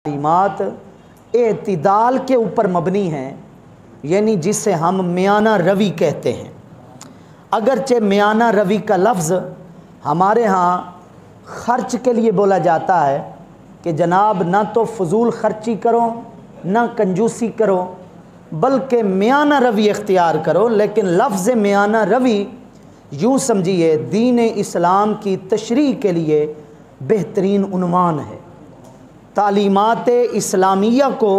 تعلیمات اعتدال کے اوپر مبنی ہیں، یعنی جسے ہم میانہ روی کہتے ہیں۔ اگرچہ میانہ روی کا لفظ ہمارے ہاں خرچ کے لیے بولا جاتا ہے کہ جناب نہ تو فضول خرچی کرو نہ کنجوسی کرو بلکہ میانہ روی اختیار کرو، لیکن لفظ میانہ روی یوں سمجھیے دین اسلام کی تشریح کے لیے بہترین عنوان ہے۔ تعلیمات اسلامیہ کو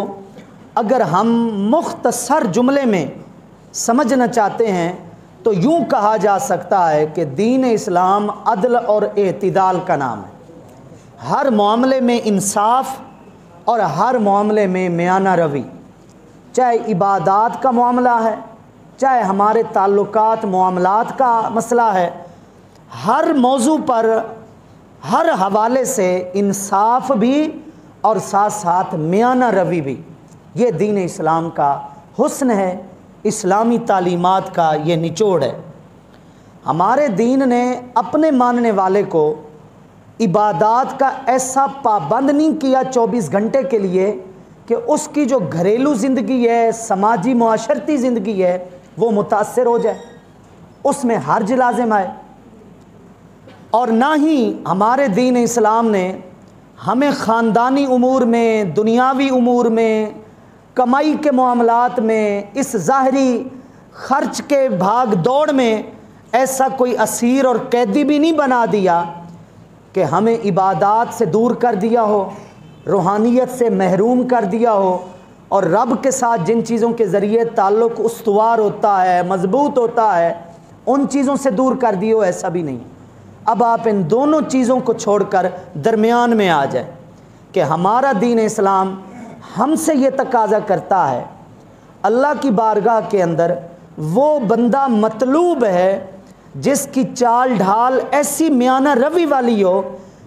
اگر ہم مختصر جملے میں سمجھنا چاہتے ہیں تو یوں کہا جا سکتا ہے کہ دین اسلام عدل اور اعتدال کا نام ہے۔ ہر معاملے میں انصاف اور ہر معاملے میں میانہ روی، چاہے عبادات کا معاملہ ہے، چاہے ہمارے تعلقات معاملات کا مسئلہ ہے، ہر موضوع پر ہر حوالے سے انصاف بھی اور ساتھ ساتھ میانہ روی بھی، یہ دین اسلام کا حسن ہے، اسلامی تعلیمات کا یہ نچوڑ ہے۔ ہمارے دین نے اپنے ماننے والے کو عبادات کا ایسا پابند نہیں کیا 24 گھنٹے کے لیے کہ اس کی جو گھریلو زندگی ہے، سماجی معاشرتی زندگی ہے، وہ متاثر ہو جائے، اس میں حرج لازم آئے۔ اور نہ ہی ہمارے دین اسلام نے ہمیں خاندانی امور میں، دنیاوی امور میں، کمائی کے معاملات میں، اس ظاہری خرچ کے بھاگ دوڑ میں ایسا کوئی اسیر اور قیدی بھی نہیں بنا دیا کہ ہمیں عبادات سے دور کر دیا ہو، روحانیت سے محروم کر دیا ہو، اور رب کے ساتھ جن چیزوں کے ذریعے تعلق استوار ہوتا ہے، مضبوط ہوتا ہے، ان چیزوں سے دور کر دیو، ایسا بھی نہیں۔ اب آپ ان دونوں چیزوں کو چھوڑ کر درمیان میں آ جائیں کہ ہمارا دین اسلام ہم سے یہ تقاضا کرتا ہے، اللہ کی بارگاہ کے اندر وہ بندہ مطلوب ہے جس کی چال ڈھال ایسی میانہ روی والی ہو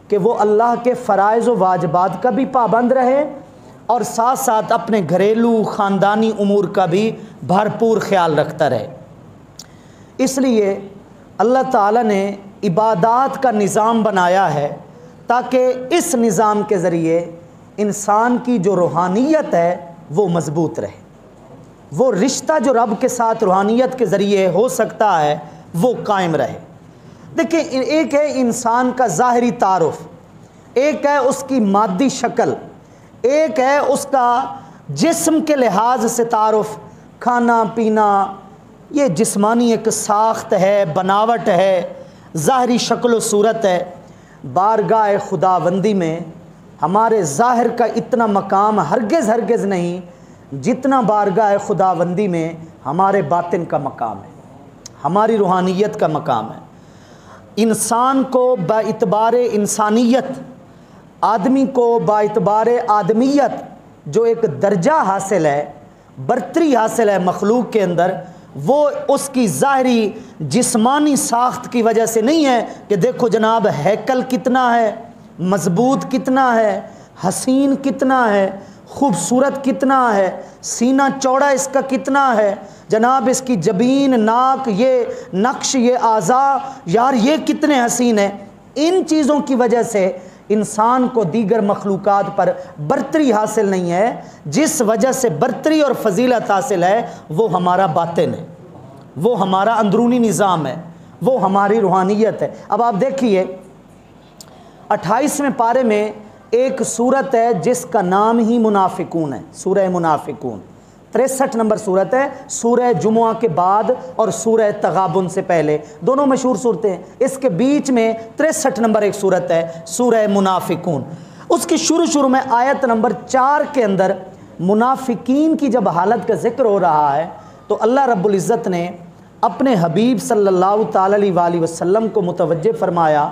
کہ وہ اللہ کے فرائض و واجبات کا بھی پابند رہے اور ساتھ ساتھ اپنے گھریلو خاندانی امور کا بھی بھرپور خیال رکھتا رہے۔ اس لیے اللہ تعالیٰ نے عبادات کا نظام بنایا ہے تاکہ اس نظام کے ذریعے انسان کی جو روحانیت ہے وہ مضبوط رہے، وہ رشتہ جو رب کے ساتھ روحانیت کے ذریعے ہو سکتا ہے وہ قائم رہے۔ دیکھیں، ایک ہے انسان کا ظاہری تعارف، ایک ہے اس کی مادی شکل، ایک ہے اس کا جسم کے لحاظ سے تعارف، کھانا پینا، یہ جسمانی ایک ساخت ہے، بناوٹ ہے، ظاہری شکل و صورت ہے۔ بارگاہ خداوندی میں ہمارے ظاہر کا اتنا مقام ہرگز نہیں جتنا بارگاہ خداوندی میں ہمارے باطن کا مقام ہے، ہماری روحانیت کا مقام ہے۔ انسان کو باعتبار انسانیت، آدمی کو باعتبار آدمیت جو ایک درجہ حاصل ہے، برتری حاصل ہے مخلوق کے اندر، وہ اس کی ظاہری جسمانی ساخت کی وجہ سے نہیں ہے کہ دیکھو جناب ہیکل کتنا ہے، مضبوط کتنا ہے، حسین کتنا ہے، خوبصورت کتنا ہے، سینہ چوڑا اس کا کتنا ہے، جناب اس کی جبین، ناک، یہ نقش، یہ اعضاء، یار یہ کتنے حسین ہیں۔ ان چیزوں کی وجہ سے انسان کو دیگر مخلوقات پر برتری حاصل نہیں ہے۔ جس وجہ سے برتری اور فضیلت حاصل ہے وہ ہمارا باطن ہے، وہ ہمارا اندرونی نظام ہے، وہ ہماری روحانیت ہے۔ اب آپ دیکھیے 28ویں پارے میں ایک سورت ہے جس کا نام ہی منافقون ہے، سورہ منافقون۔ 63 نمبر سورت ہے، سورہ جمعہ کے بعد اور سورہ تغابن سے پہلے، دونوں مشہور صورتیں ہیں۔ اس کے بیچ میں 63 نمبر ایک سورت ہے، سورہ منافقون۔ اس کی شروع میں آیت نمبر 4 کے اندر منافقین کی جب حالت کا ذکر ہو رہا ہے تو اللہ رب العزت نے اپنے حبیب صلی اللہ تعالی وآلہ وسلم کو متوجہ فرمایا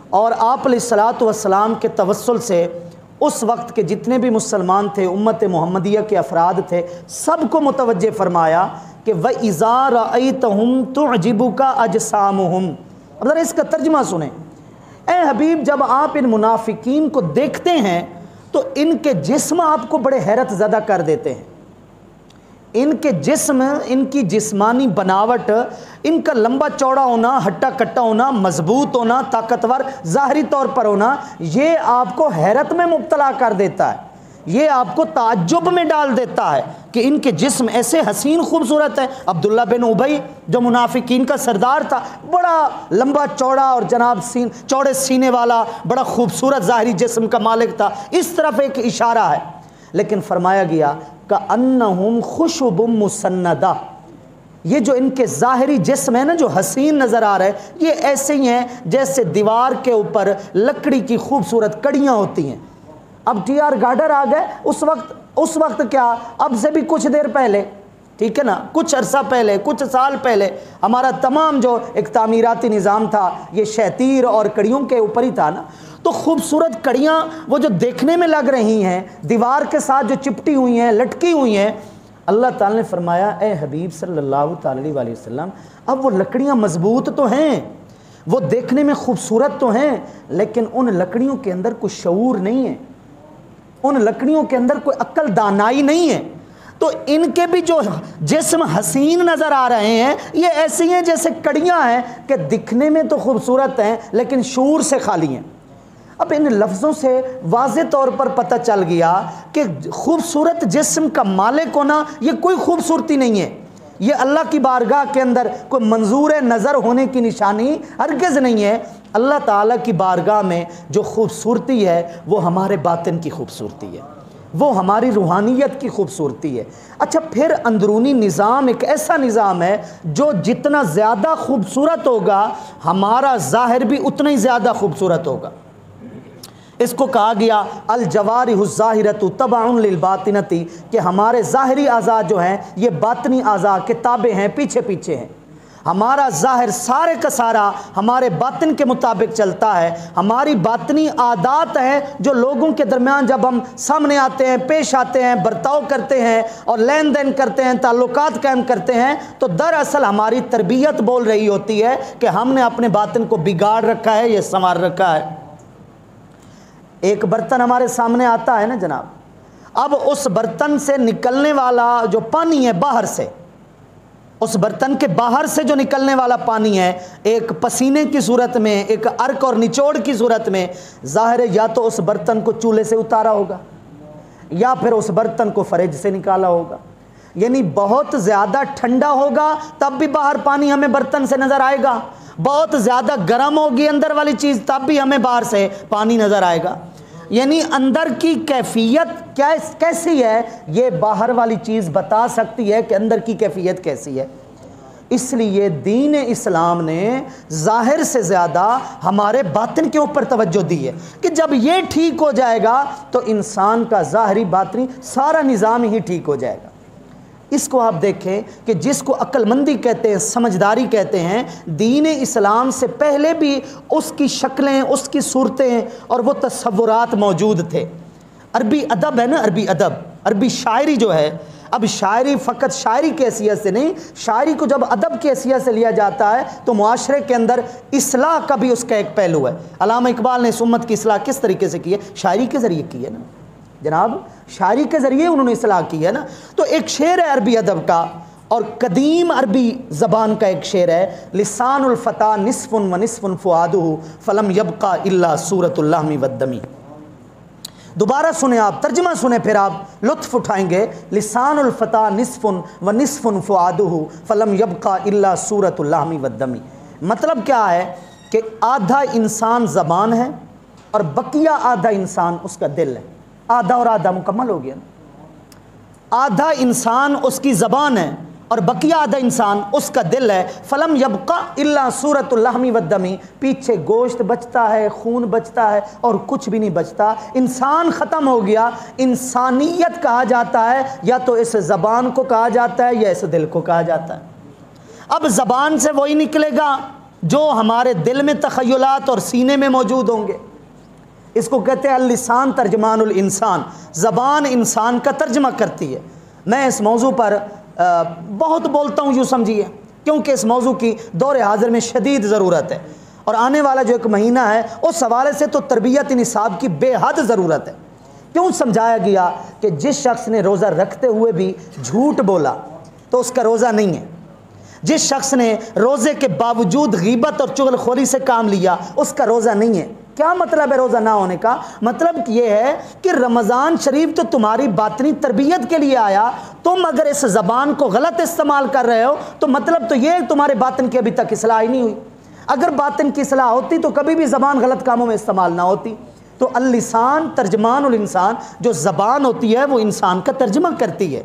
اور آپ علیہ الصلوۃ والسلام کے توسل سے اس وقت کے جتنے بھی مسلمان تھے، امت محمدیہ کے افراد تھے، سب کو متوجہ فرمایا کہ وَإِذَا رَأَيْتَهُمْ تُعْجِبُكَ أَجْسَامُهُمْ۔ اب ذرا اس کا ترجمہ سنیں۔ اے حبیب، جب آپ ان منافقین کو دیکھتے ہیں تو ان کے جسم آپ کو بڑے حیرت زدہ کر دیتے ہیں۔ ان کے جسم، ان کی جسمانی بناوٹ، ان کا لمبا چوڑا ہونا، ہٹا کٹا ہونا، مضبوط ہونا، طاقتور ظاہری طور پر ہونا، یہ آپ کو حیرت میں مبتلا کر دیتا ہے یہ آپ کو تعجب میں ڈال دیتا ہے کہ ان کے جسم ایسے حسین خوبصورت ہے۔ عبداللہ بن ابی جو منافقین کا سردار تھا، بڑا لمبا چوڑا اور جناب چوڑے سینے والا، بڑا خوبصورت ظاہری جسم کا مالک تھا، اس طرف ایک اشارہ ہے، لیکن فرمایا گیا کأنہم خشب مسندہ، یہ جو ان کے ظاہری جسم ہے نا جو حسین نظر آ رہے ہیں، یہ ایسے ہی ہیں جیسے دیوار کے اوپر لکڑی کی خوبصورت کڑیاں ہوتی ہیں۔ اب ٹی آر گارڈر آ گئے، اس وقت کیا، اب سے بھی کچھ دیر پہلے، ٹھیک ہے نا، کچھ عرصہ پہلے، کچھ سال پہلے ہمارا تمام جو ایک تعمیراتی نظام تھا یہ شہتیر اور کڑیوں کے اوپر ہی تھا نا، تو خوبصورت کڑیاں وہ جو دیکھنے میں لگ رہی ہیں، دیوار کے ساتھ جو چپٹی ہوئی ہیں، لٹکی ہوئی ہیں، اللہ تعالیٰ نے فرمایا اے حبیب صلی اللہ تعالیٰ علیہ وسلم، اب وہ لکڑیاں مضبوط تو ہیں، وہ دیکھنے میں خوبصورت تو ہیں، لیکن ان لکڑیوں کے اندر کوئی شعور نہیں ہے، ان لکڑیوں کے اندر کوئی عقل دانائی نہیں ہے، تو ان کے بھی جو جسم حسین نظر آ رہے ہیں یہ ایسی ہیں جیسے کڑیاں ہیں کہ دکھنے میں تو خوبصورت ہیں لیکن شعور سے خالی ہیں۔ اب ان لفظوں سے واضح طور پر پتہ چل گیا کہ خوبصورت جسم کا مالک ہونا یہ کوئی خوبصورتی نہیں ہے، یہ اللہ کی بارگاہ کے اندر کوئی منظور نظر ہونے کی نشانی ہرگز نہیں ہے۔ اللہ تعالیٰ کی بارگاہ میں جو خوبصورتی ہے وہ ہمارے باطن کی خوبصورتی ہے، وہ ہماری روحانیت کی خوبصورتی ہے۔ اچھا، پھر اندرونی نظام ایک ایسا نظام ہے جو جتنا زیادہ خوبصورت ہوگا ہمارا ظاہر بھی اتنا ہی زیادہ خوبصورت ہوگا۔ اس کو کہا گیا الجوارح الظاہرۃ تبع للباطنۃ، کہ ہمارے ظاہری اعضاء جو ہیں یہ باطنی اعضاء کے تابع ہیں، پیچھے پیچھے ہیں۔ ہمارا ظاہر سارے کا سارا ہمارے باطن کے مطابق چلتا ہے، ہماری باطنی عادات ہیں جو لوگوں کے درمیان جب ہم سامنے آتے ہیں، پیش آتے ہیں، برتاؤ کرتے ہیں اور لین دین کرتے ہیں، تعلقات قائم کرتے ہیں، تو دراصل ہماری تربیت بول رہی ہوتی ہے کہ ہم نے اپنے باطن کو بگاڑ رکھا ہے یا سنوار رکھا ہے۔ ایک برتن ہمارے سامنے آتا ہے نا جناب، اب اس برتن سے نکلنے والا جو پانی ہے باہر سے، اس برتن کے باہر سے جو نکلنے والا پانی ہے ایک پسینے کی صورت میں، ایک عرق اور نچوڑ کی صورت میں، ظاہر ہے یا تو اس برتن کو چولہے سے اتارا ہوگا یا پھر اس برتن کو فریج سے نکالا ہوگا، یعنی بہت زیادہ ٹھنڈا ہوگا تب بھی باہر پانی ہمیں برتن سے نظر آئے گا، بہت زیادہ گرم ہوگی اندر والی چیز تب بھی ہمیں باہر سے پانی نظر آئے گا۔ یعنی اندر کی کیفیت کیسی ہے یہ باہر والی چیز بتا سکتی ہے کہ اندر کی کیفیت کیسی ہے۔ اس لیے دین اسلام نے ظاہر سے زیادہ ہمارے باطن کے اوپر توجہ دی ہے کہ جب یہ ٹھیک ہو جائے گا تو انسان کا ظاہری باطنی سارا نظام ہی ٹھیک ہو جائے گا۔ اس کو آپ دیکھیں کہ جس کو عقل مندی کہتے ہیں، سمجھداری کہتے ہیں، دین اسلام سے پہلے بھی اس کی شکلیں، اس کی صورتیں اور وہ تصورات موجود تھے۔ عربی ادب ہے نا، عربی ادب، عربی شاعری جو ہے، اب شاعری فقط شاعری کی حیثیت سے نہیں، شاعری کو جب ادب کی حیثیت سے لیا جاتا ہے تو معاشرے کے اندر اصلاح کا بھی اس کا ایک پہلو ہے۔ علامہ اقبال نے اس امت کی اصلاح کس طریقے سے کی ہے؟ شاعری کے ذریعے کی ہے نا جناب، شاعری کے ذریعے انہوں نے اصلاح کی ہے نا۔ تو ایک شعر ہے عربی ادب کا اور قدیم عربی زبان کا ایک شعر ہے، لسان الفتى نصف و نصف فؤادہ فلم یبقى الا صورۃ اللحم والدم۔ دوبارہ سنیں آپ، ترجمہ سنیں پھر آپ لطف اٹھائیں گے۔ لسان الفتى نصف و نصف فؤادہ فلم یبقى الا صورۃ اللحم والدم۔ مطلب کیا ہے کہ آدھا انسان زبان ہے اور بقیہ آدھا انسان اس کا دل ہے، آدھا اور آدھا مکمل ہو گیا۔ آدھا انسان اس کی زبان ہے اور بقیہ آدھا انسان اس کا دل ہے۔ فلم یبقى الا صورۃ اللحم والدم، پیچھے گوشت بچتا ہے، خون بچتا ہے اور کچھ بھی نہیں بچتا۔ انسان ختم ہو گیا۔ انسانیت کہا جاتا ہے یا تو اس زبان کو کہا جاتا ہے یا اس دل کو کہا جاتا ہے۔ اب زبان سے وہی نکلے گا جو ہمارے دل میں تخیلات اور سینے میں موجود ہوں گے۔ اس کو کہتے ہیں اللسان ترجمان الانسان، زبان انسان کا ترجمہ کرتی ہے۔ میں اس موضوع پر بہت بولتا ہوں، یوں سمجھیے، کیونکہ اس موضوع کی دور حاضر میں شدید ضرورت ہے اور آنے والا جو ایک مہینہ ہے اس حوالے سے تو تربیت نصاب کی بے حد ضرورت ہے۔ کیوں سمجھایا گیا کہ جس شخص نے روزہ رکھتے ہوئے بھی جھوٹ بولا تو اس کا روزہ نہیں ہے، جس شخص نے روزے کے باوجود غیبت اور چغل خوری سے کام لیا اس کا روزہ نہیں ہے۔ کیا مطلب ہے روزہ نہ ہونے کا؟ مطلب یہ ہے کہ رمضان شریف تو تمہاری باطنی تربیت کے لیے آیا، تم اگر اس زبان کو غلط استعمال کر رہے ہو تو مطلب تو یہ تمہارے باطن کی ابھی تک اصلاح ہی نہیں ہوئی۔ اگر باطن کی اصلاح ہوتی تو کبھی بھی زبان غلط کاموں میں استعمال نہ ہوتی۔ تو اللسان ترجمان الانسان، جو زبان ہوتی ہے وہ انسان کا ترجمہ کرتی ہے۔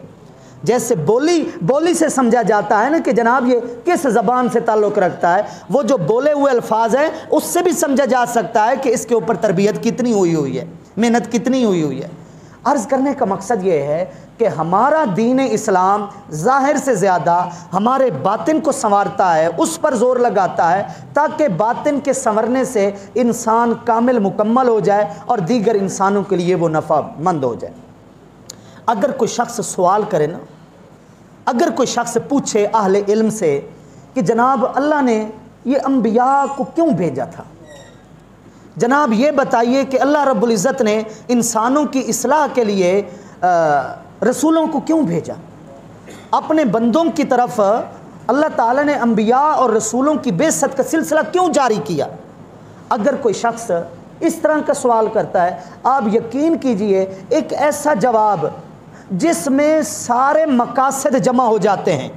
جیسے بولی سے سمجھا جاتا ہے نا کہ جناب یہ کس زبان سے تعلق رکھتا ہے، وہ جو بولے ہوئے الفاظ ہیں اس سے بھی سمجھا جا سکتا ہے کہ اس کے اوپر تربیت کتنی ہوئی ہے، محنت کتنی ہوئی ہے۔ عرض کرنے کا مقصد یہ ہے کہ ہمارا دین اسلام ظاہر سے زیادہ ہمارے باطن کو سنوارتا ہے، اس پر زور لگاتا ہے تاکہ باطن کے سنورنے سے انسان کامل مکمل ہو جائے اور دیگر انسانوں کے لیے وہ نفع مند ہو جائے۔ اگر کوئی شخص سوال کرے نا، اگر کوئی شخص پوچھے اہل علم سے کہ جناب اللہ نے یہ انبیاء کو کیوں بھیجا تھا، جناب یہ بتائیے کہ اللہ رب العزت نے انسانوں کی اصلاح کے لیے رسولوں کو کیوں بھیجا، اپنے بندوں کی طرف اللہ تعالیٰ نے انبیاء اور رسولوں کی بعثت کا سلسلہ کیوں جاری کیا؟ اگر کوئی شخص اس طرح کا سوال کرتا ہے، آپ یقین کیجئے ایک ایسا جواب جس میں سارے مقاصد جمع ہو جاتے ہیں،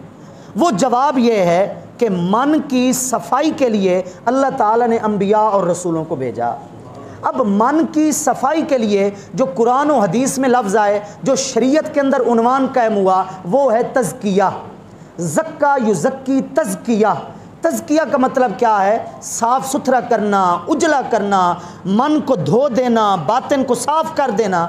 وہ جواب یہ ہے کہ من کی صفائی کے لیے اللہ تعالیٰ نے انبیاء اور رسولوں کو بھیجا۔ اب من کی صفائی کے لیے جو قرآن و حدیث میں لفظ آئے، جو شریعت کے اندر عنوان قائم ہوا، وہ ہے تزکیہ۔ زکا یزکی، تزکیہ۔ تزکیہ کا مطلب کیا ہے؟ صاف ستھرا کرنا، اجلا کرنا، من کو دھو دینا، باطن کو صاف کر دینا۔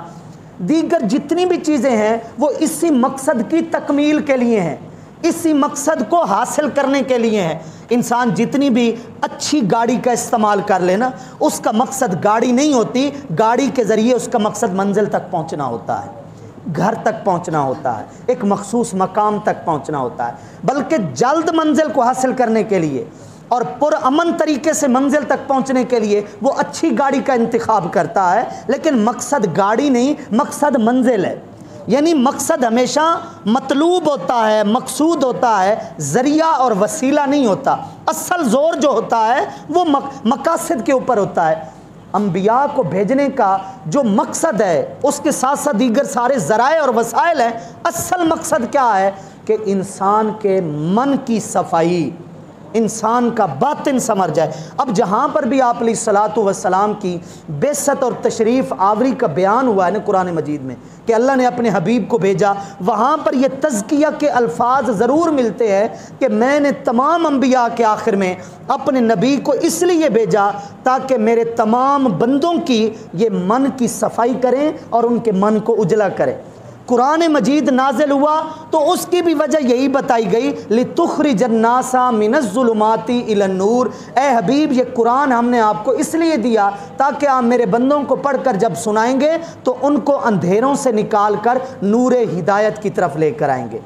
دیگر جتنی بھی چیزیں ہیں وہ اسی مقصد کی تکمیل کے لیے ہیں، اسی مقصد کو حاصل کرنے کے لیے ہیں۔ انسان جتنی بھی اچھی گاڑی کا استعمال کر لینا، اس کا مقصد گاڑی نہیں ہوتی، گاڑی کے ذریعے اس کا مقصد منزل تک پہنچنا ہوتا ہے، گھر تک پہنچنا ہوتا ہے، ایک مخصوص مقام تک پہنچنا ہوتا ہے۔ بلکہ جلد منزل کو حاصل کرنے کے لیے اور پرامن طریقے سے منزل تک پہنچنے کے لیے وہ اچھی گاڑی کا انتخاب کرتا ہے، لیکن مقصد گاڑی نہیں، مقصد منزل ہے۔ یعنی مقصد ہمیشہ مطلوب ہوتا ہے، مقصود ہوتا ہے، ذریعہ اور وسیلہ نہیں ہوتا۔ اصل زور جو ہوتا ہے وہ مقاصد کے اوپر ہوتا ہے۔ انبیاء کو بھیجنے کا جو مقصد ہے اس کے ساتھ ساتھ دیگر سارے ذرائع اور وسائل ہیں۔ اصل مقصد کیا ہے؟ کہ انسان کے من کی صفائی، انسان کا باطن سنور جائے۔ اب جہاں پر بھی آپ علیہ الصلوۃ والسلام کی بعثت اور تشریف آوری کا بیان ہوا ہے نا قرآن مجید میں کہ اللہ نے اپنے حبیب کو بھیجا، وہاں پر یہ تزکیہ کے الفاظ ضرور ملتے ہیں کہ میں نے تمام انبیاء کے آخر میں اپنے نبی کو اس لیے بھیجا تاکہ میرے تمام بندوں کی یہ من کی صفائی کریں اور ان کے من کو اجلا کریں۔ قرآن مجید نازل ہوا تو اس کی بھی وجہ یہی بتائی گئی، لِتُخْرِجَ النَّاسَ مِنَ الظُّلُمَاتِ إِلَى النُّورِ۔ اے حبیب یہ قرآن ہم نے آپ کو اس لیے دیا تاکہ آپ میرے بندوں کو پڑھ کر جب سنائیں گے تو ان کو اندھیروں سے نکال کر نور ہدایت کی طرف لے کر آئیں گے،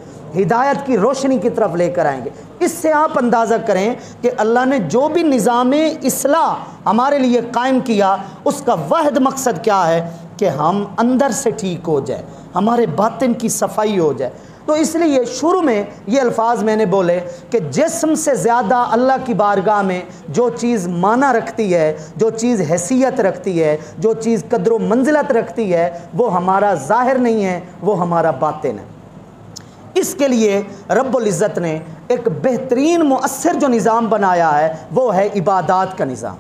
ہدایت کی روشنی کی طرف لے کر آئیں گے۔ اس سے آپ اندازہ کریں کہ اللہ نے جو بھی نظام اصلاح ہمارے لیے قائم کیا اس کا واحد مقصد کیا ہے؟ کہ ہم اندر سے ٹھیک ہو جائے، ہمارے باطن کی صفائی ہو جائے۔ تو اس لیے شروع میں یہ الفاظ میں نے بولے کہ جسم سے زیادہ اللہ کی بارگاہ میں جو چیز معنی رکھتی ہے، جو چیز حیثیت رکھتی ہے، جو چیز قدر و منزلت رکھتی ہے، وہ ہمارا ظاہر نہیں ہے، وہ ہمارا باطن ہے۔ اس کے لیے رب العزت نے ایک بہترین مؤثر جو نظام بنایا ہے وہ ہے عبادات کا نظام۔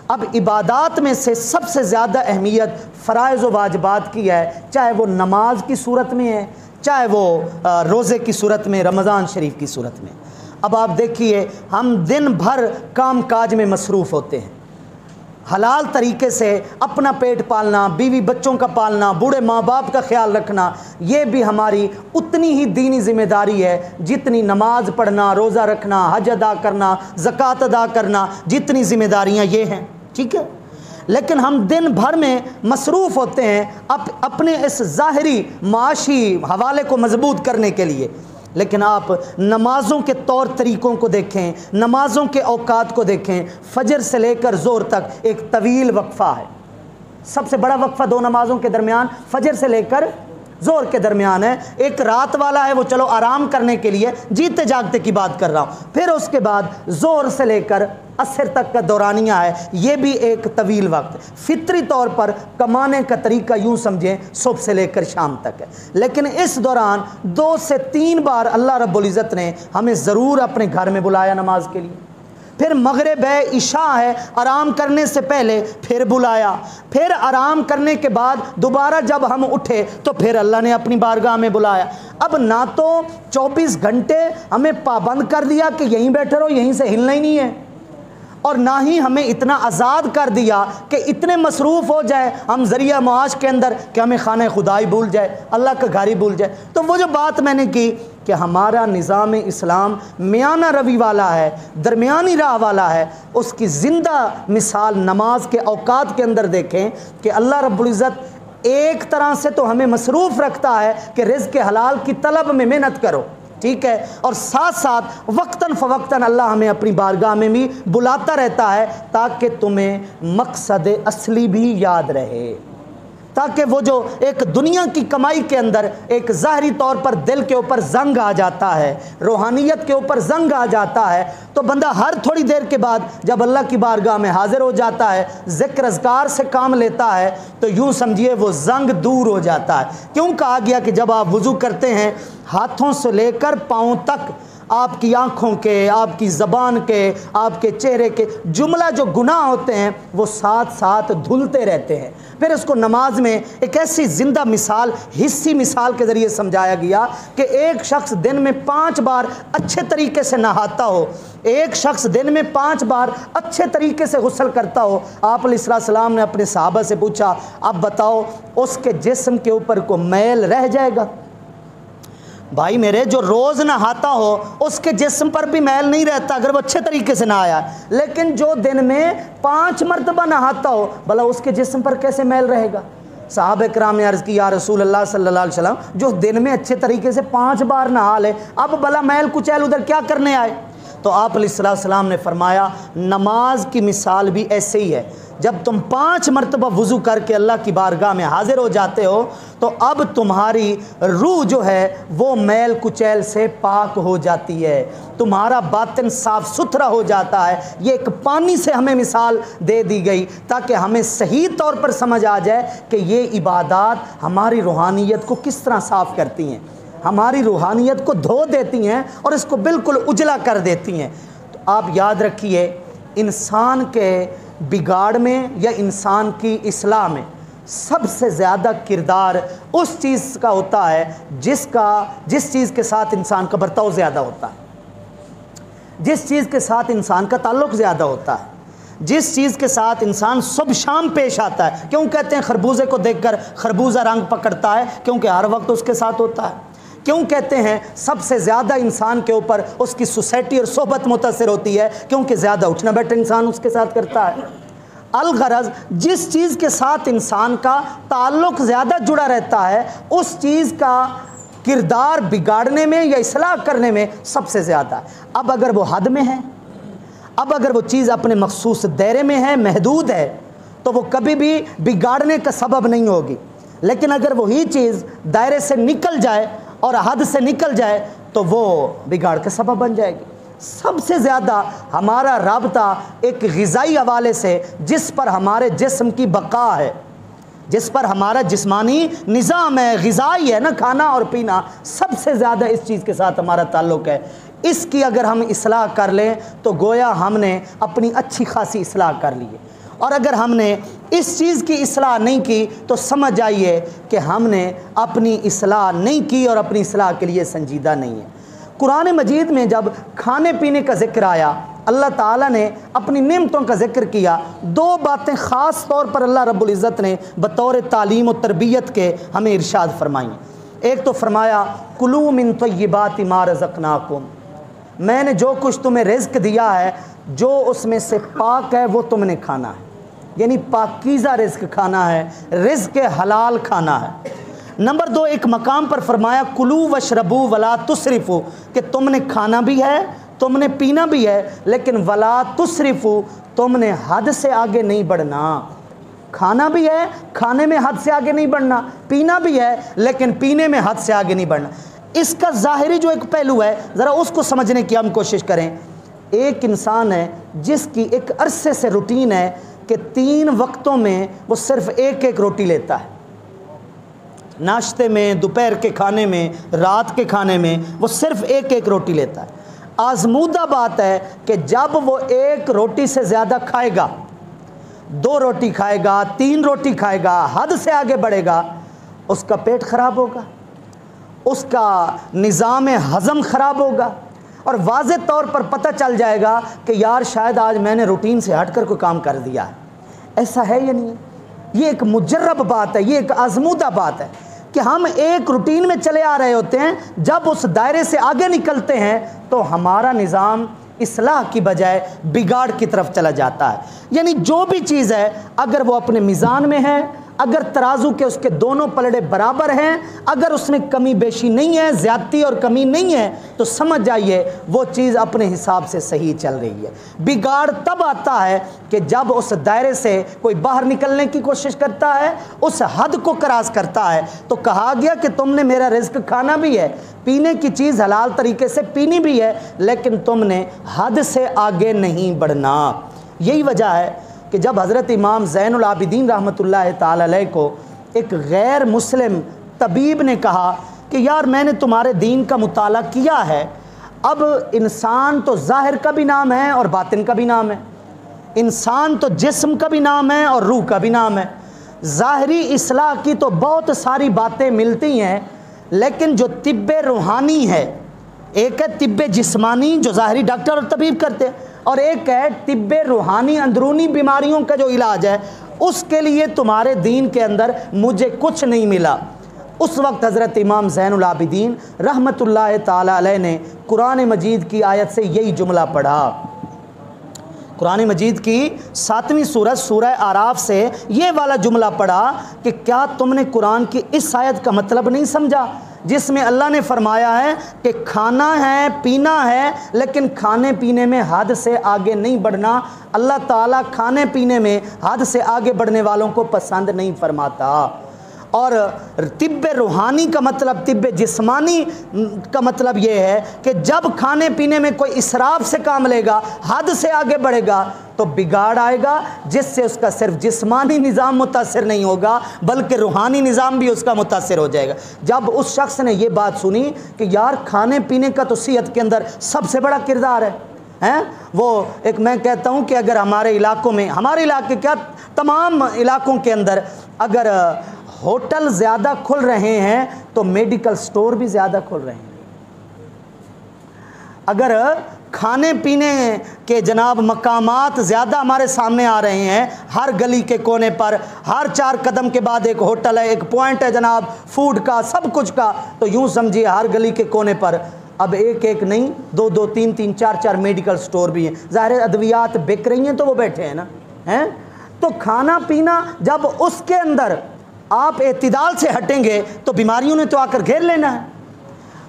اب عبادات میں سے سب سے زیادہ اہمیت فرائض و واجبات کی ہے، چاہے وہ نماز کی صورت میں ہے، چاہے وہ روزے کی صورت میں، رمضان شریف کی صورت میں۔ اب آپ دیکھیے ہم دن بھر کام کاج میں مصروف ہوتے ہیں، حلال طریقے سے اپنا پیٹ پالنا، بیوی بچوں کا پالنا، بوڑھے ماں باپ کا خیال رکھنا، یہ بھی ہماری اتنی ہی دینی ذمہ داری ہے جتنی نماز پڑھنا، روزہ رکھنا، حج ادا کرنا، زکوٰۃ ادا کرنا، جتنی ذمہ داریاں یہ ہیں، ٹھیک ہے۔ لیکن ہم دن بھر میں مصروف ہوتے ہیں اپنے اس ظاہری معاشی حوالے کو مضبوط کرنے کے لیے، لیکن آپ نمازوں کے طور طریقوں کو دیکھیں، نمازوں کے اوقات کو دیکھیں، فجر سے لے کر ظہر تک ایک طویل وقفہ ہے، سب سے بڑا وقفہ دو نمازوں کے درمیان فجر سے لے کر ظہر کے درمیان ہے۔ ایک رات والا ہے وہ چلو آرام کرنے کے لیے، جیتے جاگتے کی بات کر رہا ہوں، پھر اس کے بعد ظہر سے لے کر عصر تک کا دورانیہ ہے، یہ بھی ایک طویل وقت، فطری طور پر کمانے کا طریقہ یوں سمجھیں صبح سے لے کر شام تک ہے، لیکن اس دوران 2 سے 3 بار اللہ رب العزت نے ہمیں ضرور اپنے گھر میں بلایا نماز کے لیے، پھر مغرب ہے، عشاء ہے، آرام کرنے سے پہلے پھر بلایا، پھر آرام کرنے کے بعد دوبارہ جب ہم اٹھے تو پھر اللہ نے اپنی بارگاہ میں بلایا۔ اب نہ تو 24 گھنٹے ہمیں پابند کر دیا کہ یہیں بیٹھے رہو، یہیں سے ہلنا ہی نہیں ہے، اور نہ ہی ہمیں اتنا آزاد کر دیا کہ اتنے مصروف ہو جائے ہم ذریعہ معاش کے اندر کہ ہمیں خانہ خدا ہی بھول جائے، اللہ کا گھر ہی بھول جائے۔ تو وہ جو بات میں نے کی کہ ہمارا نظام اسلام میانہ روی والا ہے، درمیانی راہ والا ہے، اس کی زندہ مثال نماز کے اوقات کے اندر دیکھیں کہ اللہ رب العزت ایک طرح سے تو ہمیں مصروف رکھتا ہے کہ رزق حلال کی طلب میں محنت کرو، ٹھیک ہے، اور ساتھ ساتھ وقتاً فوقتاً اللہ ہمیں اپنی بارگاہ میں بھی بلاتا رہتا ہے تاکہ تمہیں مقصد اصلی بھی یاد رہے، تاکہ وہ جو ایک دنیا کی کمائی کے اندر ایک ظاہری طور پر دل کے اوپر زنگ آ جاتا ہے، روحانیت کے اوپر زنگ آ جاتا ہے، تو بندہ ہر تھوڑی دیر کے بعد جب اللہ کی بارگاہ میں حاضر ہو جاتا ہے، ذکر اذکار سے کام لیتا ہے، تو یوں سمجھیے وہ زنگ دور ہو جاتا ہے۔ کیوں کہا گیا کہ جب آپ وضو کرتے ہیں ہاتھوں سے لے کر پاؤں تک آپ کی آنکھوں کے، آپ کی زبان کے، آپ کے چہرے کے جملہ جو گناہ ہوتے ہیں وہ ساتھ ساتھ دھلتے رہتے ہیں۔ پھر اس کو نماز میں ایک ایسی زندہ مثال، حصی مثال کے ذریعے سمجھایا گیا کہ ایک شخص دن میں 5 بار اچھے طریقے سے نہاتا ہو، ایک شخص دن میں 5 بار اچھے طریقے سے غسل کرتا ہو۔ آپ علیہ السلام نے اپنے صحابہ سے پوچھا، اب بتاؤ اس کے جسم کے اوپر کو میل رہ جائے گا؟ بھائی میرے، جو روز نہاتا ہو اس کے جسم پر بھی میل نہیں رہتا اگر وہ اچھے طریقے سے نہایا ہے، لیکن جو دن میں 5 مرتبہ نہاتا ہو بھلا اس کے جسم پر کیسے میل رہے گا؟ صحابہ کرام نے عرض کی، یا رسول اللہ صلی اللہ علیہ وسلم، جو دن میں اچھے طریقے سے 5 بار نہا لے، اب بھلا میل کچیل ادھر کیا کرنے آئے؟ تو آپ علیہ السلام نے فرمایا نماز کی مثال بھی ایسے ہی ہے، جب تم 5 مرتبہ وضو کر کے اللہ کی بارگاہ میں حاضر ہو جاتے ہو تو اب تمہاری روح جو ہے وہ میل کچیل سے پاک ہو جاتی ہے، تمہارا باطن صاف ستھرا ہو جاتا ہے۔ یہ ایک پانی سے ہمیں مثال دے دی گئی تاکہ ہمیں صحیح طور پر سمجھ آ جائے کہ یہ عبادات ہماری روحانیت کو کس طرح صاف کرتی ہیں، ہماری روحانیت کو دھو دیتی ہیں اور اس کو بالکل اجلا کر دیتی ہیں۔ تو آپ یاد رکھیے، انسان کے بگاڑ میں یا انسان کی اصلاح میں سب سے زیادہ کردار اس چیز کا ہوتا ہے جس چیز کے ساتھ انسان کا برتاؤ زیادہ ہوتا ہے، جس چیز کے ساتھ انسان کا تعلق زیادہ ہوتا ہے، جس چیز کے ساتھ انسان صبح شام پیش آتا ہے۔ کیوں کہتے ہیں خربوزے کو دیکھ کر خربوزہ رنگ پکڑتا ہے؟ کیونکہ ہر وقت اس کے ساتھ ہوتا ہے۔ کیوں کہتے ہیں سب سے زیادہ انسان کے اوپر اس کی سوسائٹی اور صحبت متاثر ہوتی ہے؟ کیونکہ زیادہ اٹھنا بیٹھنا انسان اس کے ساتھ کرتا ہے۔ الغرض جس چیز کے ساتھ انسان کا تعلق زیادہ جڑا رہتا ہے اس چیز کا کردار بگاڑنے میں یا اصلاح کرنے میں سب سے زیادہ ہے۔ اب اگر وہ حد میں ہے، اب اگر وہ چیز اپنے مخصوص دائرے میں ہے، محدود ہے، تو وہ کبھی بھی بگاڑنے کا سبب نہیں ہوگی، لیکن اگر وہی چیز دائرے سے نکل جائے اور حد سے نکل جائے تو وہ بگاڑ کا سبب بن جائے گی۔ سب سے زیادہ ہمارا رابطہ ایک غذائی حوالے سے، جس پر ہمارے جسم کی بقا ہے، جس پر ہمارا جسمانی نظام ہے، غذائی ہے نا، کھانا اور پینا، سب سے زیادہ اس چیز کے ساتھ ہمارا تعلق ہے۔ اس کی اگر ہم اصلاح کر لیں تو گویا ہم نے اپنی اچھی خاصی اصلاح کر لی ہے، اور اگر ہم نے اس چیز کی اصلاح نہیں کی تو سمجھ آئیے کہ ہم نے اپنی اصلاح نہیں کی اور اپنی اصلاح کے لیے سنجیدہ نہیں ہے۔ قرآن مجید میں جب کھانے پینے کا ذکر آیا، اللہ تعالیٰ نے اپنی نعمتوں کا ذکر کیا، 2 باتیں خاص طور پر اللہ رب العزت نے بطور تعلیم و تربیت کے ہمیں ارشاد فرمائیں۔ ایک تو فرمایا کلوا من طیبات ما رزقناکم، میں نے جو کچھ تمہیں رزق دیا ہے جو اس میں سے پاک ہے وہ تم نے کھانا ہے، یعنی پاکیزہ رزق کھانا ہے، رزق حلال کھانا ہے۔ نمبر 2 ایک مقام پر فرمایا کلوا واشربوا ولا تسرفوا، کہ تم نے کھانا بھی ہے، تم نے پینا بھی ہے، لیکن ولا تسرفوا، تم نے حد سے آگے نہیں بڑھنا۔ کھانا بھی ہے، کھانے میں حد سے آگے نہیں بڑھنا، پینا بھی ہے لیکن پینے میں حد سے آگے نہیں بڑھنا۔ اس کا ظاہری جو ایک پہلو ہے ذرا اس کو سمجھنے کی ہم کوشش کریں۔ ایک انسان ہے جس کی ایک عرصے سے روٹین ہے کہ 3 وقتوں میں وہ صرف ایک روٹی لیتا ہے، ناشتے میں، دوپہر کے کھانے میں، رات کے کھانے میں، وہ صرف ایک روٹی لیتا ہے۔ آزمودہ بات ہے کہ جب وہ 1 روٹی سے زیادہ کھائے گا، 2 روٹی کھائے گا، 3 روٹی کھائے گا، حد سے آگے بڑھے گا، اس کا پیٹ خراب ہوگا، اس کا نظام ہضم خراب ہوگا، اور واضح طور پر پتہ چل جائے گا کہ یار شاید آج میں نے روٹین سے ہٹ کر کوئی کام کر دیا ہے۔ ایسا ہے یا نہیں ہے؟ یہ ایک مجرب بات ہے، یہ ایک آزمودہ بات ہے کہ ہم ایک روٹین میں چلے آ رہے ہوتے ہیں، جب اس دائرے سے آگے نکلتے ہیں تو ہمارا نظام اصلاح کی بجائے بگاڑ کی طرف چلا جاتا ہے۔ یعنی جو بھی چیز ہے اگر وہ اپنے میزان میں ہے، اگر ترازو کے اس کے دونوں پلڑے برابر ہیں، اگر اس میں کمی بیشی نہیں ہے، زیادتی اور کمی نہیں ہے، تو سمجھ جائیے وہ چیز اپنے حساب سے صحیح چل رہی ہے۔ بگاڑ تب آتا ہے کہ جب اس دائرے سے کوئی باہر نکلنے کی کوشش کرتا ہے، اس حد کو کراس کرتا ہے۔ تو کہا گیا کہ تم نے میرا رزق کھانا بھی ہے، پینے کی چیز حلال طریقے سے پینی بھی ہے، لیکن تم نے حد سے آگے نہیں بڑھنا۔ یہی وجہ ہے کہ جب حضرت امام زین العابدین رحمۃ اللہ تعالی علیہ کو ایک غیر مسلم طبیب نے کہا کہ یار میں نے تمہارے دین کا مطالعہ کیا ہے، اب انسان تو ظاہر کا بھی نام ہے اور باطن کا بھی نام ہے، انسان تو جسم کا بھی نام ہے اور روح کا بھی نام ہے، ظاہری اصلاح کی تو بہت ساری باتیں ملتی ہیں، لیکن جو طب روحانی ہے، ایک ہے طب جسمانی جو ظاہری ڈاکٹر اور طبیب کرتے ہیں، اور ایک ہے طب روحانی اندرونی بیماریوں کا جو علاج ہے، اس کے لیے تمہارے دین کے اندر مجھے کچھ نہیں ملا۔ اس وقت حضرت امام زین العابدین رحمۃ اللہ تعالی علیہ نے قرآن مجید کی آیت سے یہی جملہ پڑھا۔ قرآن مجید کی 7ویں سورت سورہ اعراف سے یہ والا جملہ پڑھا کہ کیا تم نے قرآن کی اس آیت کا مطلب نہیں سمجھا، جس میں اللہ نے فرمایا ہے کہ کھانا ہے، پینا ہے، لیکن کھانے پینے میں حد سے آگے نہیں بڑھنا۔ اللہ تعالیٰ کھانے پینے میں حد سے آگے بڑھنے والوں کو پسند نہیں فرماتا۔ اور طب روحانی کا مطلب، طب جسمانی کا مطلب یہ ہے کہ جب کھانے پینے میں کوئی اسراف سے کام لے گا، حد سے آگے بڑھے گا، تو بگاڑ آئے گا، جس سے اس کا صرف جسمانی نظام متاثر نہیں ہوگا بلکہ روحانی نظام بھی اس کا متاثر ہو جائے گا۔ جب اس شخص نے یہ بات سنی کہ یار کھانے پینے کا تو صحت کے اندر سب سے بڑا کردار ہے، وہ ایک میں کہتا ہوں کہ اگر ہمارے علاقوں میں، ہمارے علاقے کیا تمام علاقوں کے اندر اگر ہوٹل زیادہ کھل رہے ہیں تو میڈیکل سٹور بھی زیادہ کھل رہے ہیں۔ اگر کھانے پینے کے جناب مقامات زیادہ ہمارے سامنے آ رہے ہیں، ہر گلی کے کونے پر، ہر 4 قدم کے بعد ایک ہوٹل ہے، ایک پوائنٹ ہے جناب فوڈ کا، سب کچھ کا، تو یوں سمجھیے ہر گلی کے کونے پر اب ایک نہیں، 2 3 4 میڈیکل سٹور بھی ہیں۔ ظاہر ادویات بک رہی ہیں تو وہ بیٹھے ہیں نا، تو کھانا پینا جب اس کے اندر آپ اعتدال سے ہٹیں گے تو بیماریوں نے تو آ کر گھیر لینا ہے۔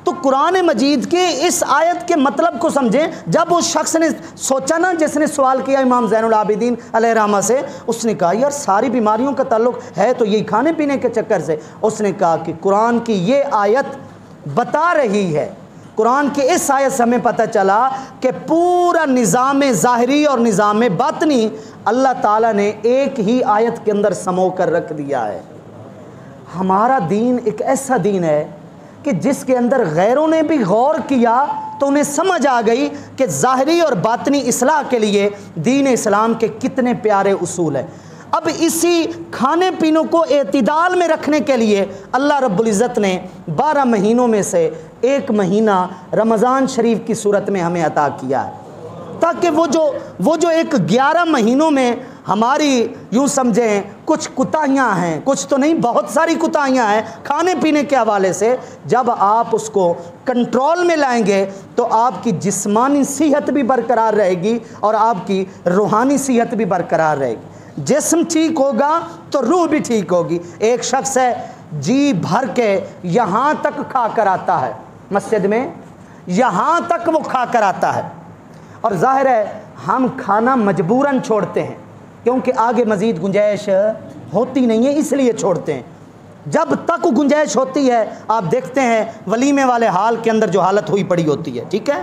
تو قرآن مجید کے اس آیت کے مطلب کو سمجھیں۔ جب اس شخص نے سوچا نا، جس نے سوال کیا امام زین العابدین علیہ رحمہ سے، اس نے کہا یار ساری بیماریوں کا تعلق ہے تو یہی کھانے پینے کے چکر سے۔ اس نے کہا کہ قرآن کی یہ آیت بتا رہی ہے، قرآن کی اس آیت سے ہمیں پتہ چلا کہ پورا نظام ظاہری اور نظام باطنی اللہ تعالیٰ نے ایک ہی آیت کے اندر سمو کر رکھ دیا ہے۔ ہمارا دین ایک ایسا دین ہے کہ جس کے اندر غیروں نے بھی غور کیا تو انہیں سمجھ آ گئی کہ ظاہری اور باطنی اصلاح کے لیے دین اسلام کے کتنے پیارے اصول ہیں۔ اب اسی کھانے پینوں کو اعتدال میں رکھنے کے لیے اللہ رب العزت نے 12 مہینوں میں سے ایک مہینہ رمضان شریف کی صورت میں ہمیں عطا کیا ہے، تاکہ وہ جو ایک 11 مہینوں میں ہماری یوں سمجھیں کچھ کوتاہیاں ہیں، کچھ تو نہیں بہت ساری کوتاہیاں ہیں کھانے پینے کے حوالے سے، جب آپ اس کو کنٹرول میں لائیں گے تو آپ کی جسمانی صحت بھی برقرار رہے گی اور آپ کی روحانی صحت بھی برقرار رہے گی۔ جسم ٹھیک ہوگا تو روح بھی ٹھیک ہوگی۔ ایک شخص ہے جی بھر کے یہاں تک کھا کر آتا ہے مسجد میں، یہاں تک وہ کھا کر آتا ہے، اور ظاہر ہے ہم کھانا مجبوراً چھوڑتے ہیں کیونکہ آگے مزید گنجائش ہوتی نہیں ہے، اس لیے چھوڑتے ہیں۔ جب تک گنجائش ہوتی ہے آپ دیکھتے ہیں ولیمے والے حال کے اندر جو حالت ہوئی پڑی ہوتی ہے، ٹھیک ہے،